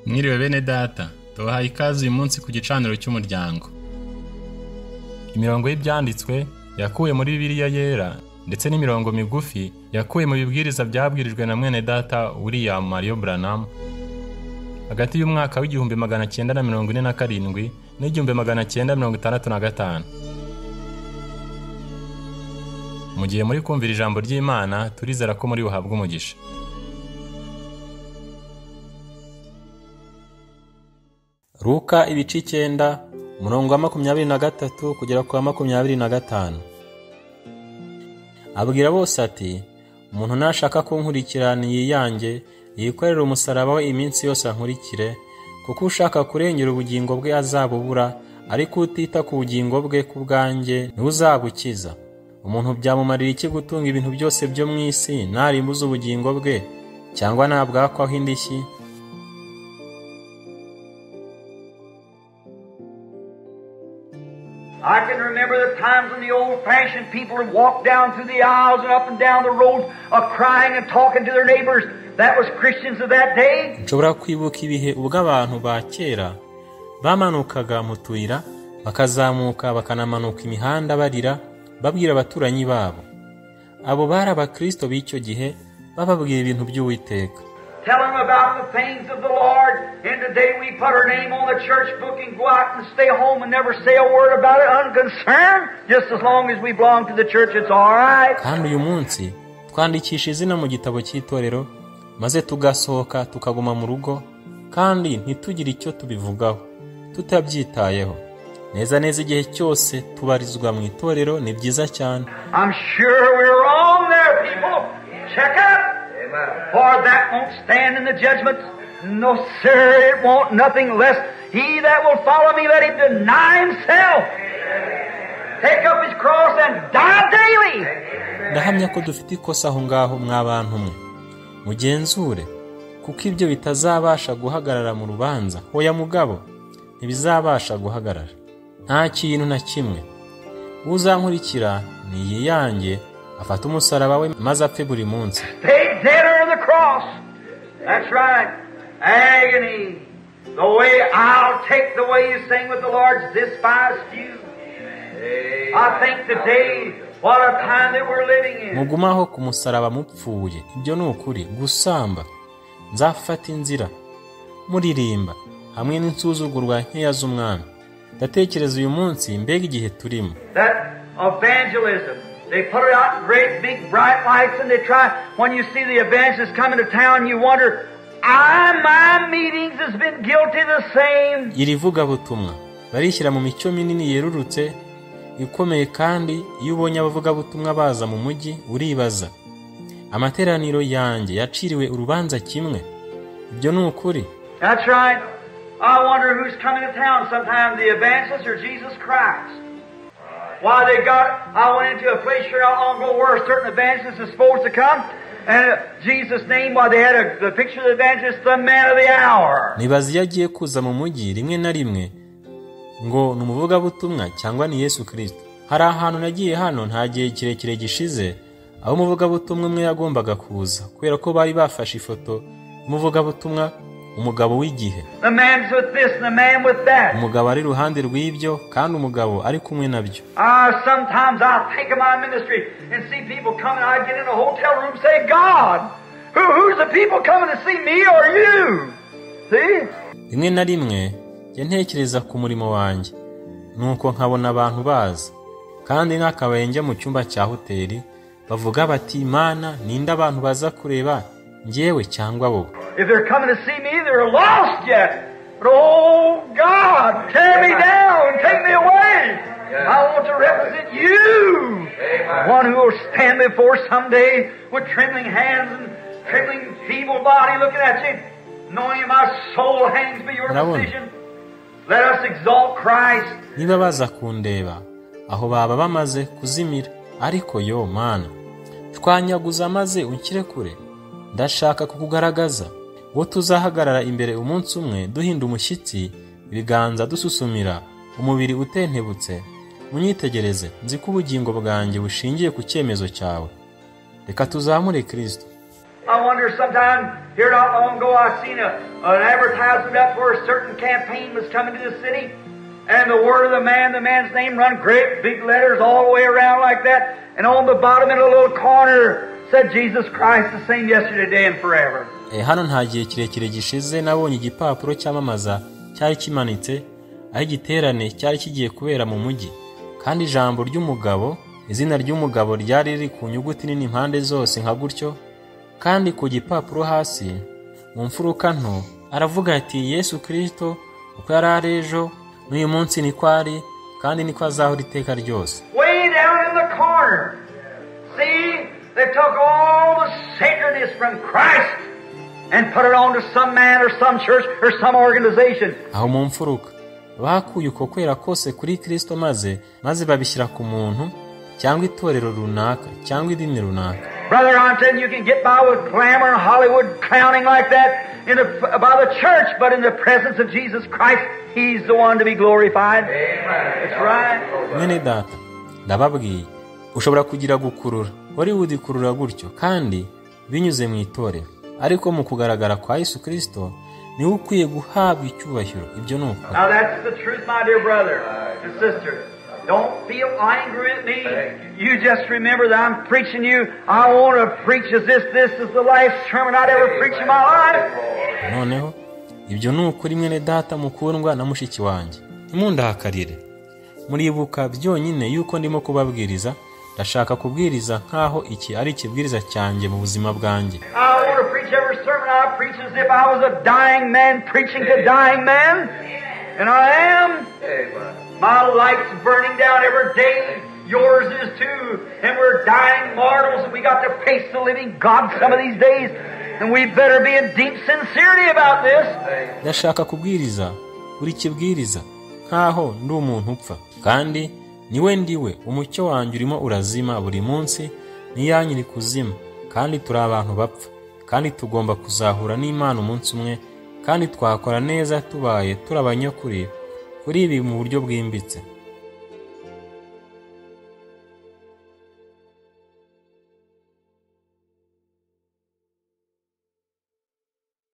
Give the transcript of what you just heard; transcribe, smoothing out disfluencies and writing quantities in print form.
Mwiriwe bene data, tubahaye ikaze uyu munsi ku gicaniro cy'umuryango. Imirongo y'ibyanditswe yakuwe muri Bibiliya yera ndetse n'imirongo migufi yakuwe mu bibwiriza byabwirijwe na mwene data William Mario Branham hagati y'umwaka w'igihumbi 947 n'igihumbi 965. Mu gihe muri kumvira ijambo ry'Imana, turizera ko muri buhabwe umugisha. Luka ibice 9 umurongo wa 23 kugera ku wa 25. Abwira bose ati, umuntu nashaka kunkurikirana yiyange, yikorera umusaraba we iminsi yose ankurikire, kuko ushaka kurengera ubugingo bwe azabubura, ariko utita ku bugingo bwe ku bwanjye ntuzabukiza. Umuntu byamumarira iki gutunga ibintu byose byo mu isi narimbuza ubugingo bwe, cyangwa nabwakwaho indishyi? I can remember the times when the old-fashioned people would walk down through the aisles and up and down the roads, crying and talking to their neighbors. That was Christians of that day. Nshobora kwibuka ibihe ubwo abantu ba kera bamanukaga mu tuyira, bakazamuka bakanamanuka imihanda barira, babwira abaturanyi babo. Abo bari abakristo b'icyo gihe, bababwira ibintu by'Uwiteka. Tell them about the things of the Lord. And today we put our name on the church book and go out and stay home and never say a word about it, unconcerned. Just as long as we belong to the church, it's all right. Kandi uyu munsi twandikisha izina mu gitabo cy'itorero, maze tugasohoka tukaguma mu rugo, kandi ntitugire icyo tubivugaho, tutabyitayeho. Neza neza igihe cyose tubarizwa mu itorero ni byiza cyane. I'm sure we're wrong there, people. Check up. For that won't stand in the judgment. No, sir, it won't. Nothing less. He that will follow me, let him deny himself. Take up his cross and die daily. Ndahamya ko dufite ikosa aho ngaho mw'abantu mwe. Mugenzure, kuko ibyo bitazabasha guhagarara mu rubanza. Hoya mugabo, ntibizabasha guhagarara. Nta kintu na kimwe. Uzankurikira ni yiyange, afata umusaraba we maze apfe buri munsi. Stay dead on the cross. That's right. Agony. The way I'll take the way you sing with the Lord's despised few. I think today, what a time that we're living in. Mugumaho ku musaraba mupfuye. Ibyo ni ukuri. Gusamba. Nzafata inzira. Muririmba. Hamwe n'insuzugurwa nkeya z'umwami. Ndatekereza uyu munsi mbega igihe turimo. That evangelism. They put it out in great big bright lights and they try, when you see the evangelists coming to town, you wonder, my meetings has been guilty the same. Iri vuga butumwa barishyira mu mico minini yerurutse ikomeye, kandi iyo ubonye abavuga butumwa baza mu mujyi uribaza, amateraniro yanjye yaciriwe urubanza kimwe. Ibyo ni ukuri. That's right. I wonder who's coming to town sometime, the evangelists or Jesus Christ. Why I went into a place here not long ago where a certain evangelist is supposed to come, and Jesus' name, why they had the picture of the evangelist, the man of the hour. Nibazi yagiye kuza mu mujyi rimwe na rimwe ngo numuvuga butumwa cyangwa ni Yesu Kristo. Hari ahantu nagiye hano nta gihe kirekire gishize, aho umuvuga butumwa umwe yagombaga kuza, kubera ko bari bafashe ifoto umuvuga butumwa umugabo w'igihe. The man's with this and the man with that. Umugabo ari ruhande rw'ibyo kandi umugabo ari kumwe nabyo. Sometimes I think of my ministry and see people coming. I get in a hotel room, say, God, who's the people coming to see me or you? See? Rimwe na rimwe ntekereza ku murimo wanjye, nuko nkabona abantu baza, kandi nakabaye njya mu cyumba cya hoteli bavuga bati, Imana, ninde abantu baza kureba, njyewe cyangwa wowe? If they're coming to see me, they're lost yet. But oh God, tear me down, take me away. I want to represent you. One who will stand before someday with trembling hands and trembling feeble body looking at you, knowing my soul hangs by your decision. Let us exalt Christ. Niba baza kundeba, aho baba bamaze kuzimira, ariko yo Mana, twanyaguza maze unkire kure. Ndashaka kukugaragaza, wo tuzahagarara imbere umunsi umwe duhinda umushyitsi, ibiganza dususumira, umubiri utentebutse. Munyitegereze, nzi ko ubugingo bwanjye bushingiye ku cyemezo cyawe. Reka tuzamure Kristo. I wonder sometime, here not long ago, I seen an advertisement up where a certain campaign was coming to the city, and the word of the man's name run great big letters all the way around like that, and on the bottom in a little corner said Jesus Christ the same yesterday, today, and forever. Hano nta gihe kirekire gishize nabonye igipapuro cyamamaza cyari kimanitse aho igiterane cyari kigiye kubera mu mujyi, kandi ijambo ry'umugabo, izina ry'umugabo ryari riri ku nyuguti nini impande zose nka gutyo, kandi ku gipapuro hasi mu mfuruka nto aravuga ati Yesu Kristo uko yari ari ejo n'uyu munsi niko ari kandi niko azahora iteka ryose. Way down in the corner, see, they took all the sacredness from Christ and put it on to some man or some church or some organization. Aho mu mfuruka bakuye uko kwera kose kuri Kristo maze babishyira ku muntu cyangwa itorero runaka cyangwa idini runaka. Brother, I'm telling you, you can get by with glamour and Hollywood clowning like that by the church, but in the presence of Jesus Christ, He's the one to be glorified. That's right. Mwene data, ndababwiye, ushobora kugira gukurura, Hollywood ikurura gutyo, kandi binyuze mu itorero. Ariko mu kugaragara kwa Yesu Kristo, ni ukwiye guhabwa icyubahiro. Ibyo ni uko. Now that's the truth, my dear brother and sister. Don't feel angry at me. You just remember that I'm preaching you. I want to preach as this is the last sermon I'd ever preach in my life. Noneho, ibyo ni ukuri mwene data mukundwa na mushiki wanjye. Ntimundahakarire. Muribuka byonyine yuko ndimo kubabwiriza, ndashaka kubwiriza nkaho iki ari ikibwiriza cyanjye mu buzima bwanjye. I want to preach every sermon I preach as if I was a dying man preaching to dying men. And I am. My light's burning down every day. Yours is too. And we're dying mortals, and we got to face the living God some of these days. And we better be in deep sincerity about this. Ndashaka kubwiriza buri kibwiriza nkaho ndi umuntu upfa, kandi niwe ndiwe umucyo wanjye urimo urazima buri munsi, niyanyu iri kuzima, kandi turi abantu bapfa, kandi tugomba kuzahura n'Imana umunsi umwe, kandi twakora neza tubaye turabanyakuri kuri ibi mu buryo bwimbitse.